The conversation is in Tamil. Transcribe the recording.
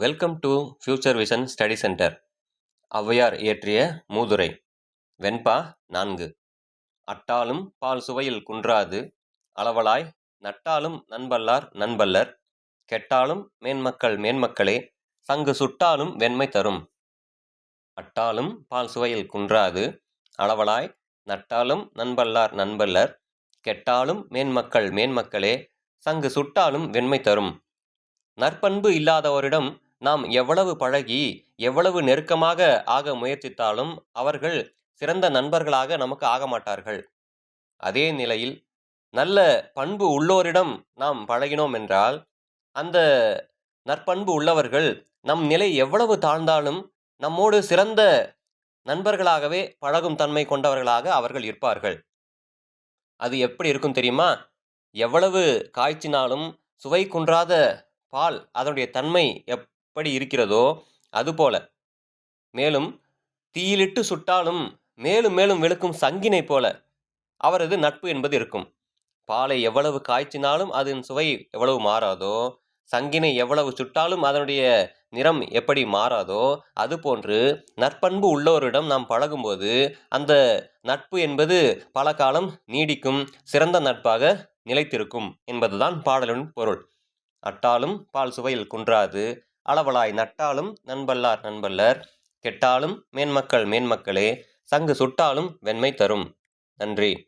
Welcome to future vision study centre. Avvaiyar இயற்றிய மூதுரை. வெண்பா 4. அட்டாலும் பால் சுவையில் குன்றாது அளவலாய் நட்டாலும் நண்பல்லார் நண்பல்லர் கெட்டாலும் மேன்மக்கள் மேன்மக்களே சங்கு சுட்டாலும் வெண்மை தரும். அட்டாலும் பால் சுவையில் குன்றாது அளவலாய் நட்டாலும் நண்பல்லார் நண்பல்லர் கெட்டாலும் மேன்மக்கள் மேன்மக்களே சங்கு சுட்டாலும் வெண்மை தரும். நற்பண்பு இல்லாதவரிடம் நாம் எவ்வளவு பழகி எவ்வளவு நெருக்கமாக ஆக முயற்சித்தாலும் அவர்கள் சிறந்த நண்பர்களாக நமக்கு ஆக மாட்டார்கள். அதே நிலையில் நல்ல பண்பு உள்ளோரிடம் நாம் பழகினோம் என்றால் அந்த நற்பண்பு உள்ளவர்கள் நம் நிலை எவ்வளவு தாழ்ந்தாலும் நம்மோடு சிறந்த நண்பர்களாகவே பழகும் தன்மை கொண்டவர்களாக அவர்கள் இருப்பார்கள். அது எப்படி இருக்கும் தெரியுமா? எவ்வளவு காய்ச்சினாலும் சுவை குன்றாத பால் அதனுடைய தன்மை எப்படி இருக்கிறதோ அதுபோல, மேலும் தீயிலிட்டு சுட்டாலும் மேலும் மேலும் வெளுக்கும் சங்கினை போல அவரது நட்பு என்பது இருக்கும். பாலை எவ்வளவு காய்ச்சினாலும் அதன் சுவை எவ்வளவு மாறாதோ, சங்கினை எவ்வளவு சுட்டாலும் அதனுடைய நிறம் எப்படி மாறாதோ, அதுபோன்று நற்பண்பு உள்ளோரிடம் நாம் பழகும்போது அந்த நட்பு என்பது பல காலம் நீடிக்கும், சிறந்த நட்பாக நிலைத்திருக்கும் என்பதுதான் பாடலின் பொருள். அட்டாலும் பால் சுவையில் குன்றாது அளவலாய் நட்டாலும் நண்பல்லார் நண்பல்லர் கெட்டாலும் மேன்மக்கள் மேன்மக்களே சங்கு சுட்டாலும் வெண்மை தரும். நன்றி.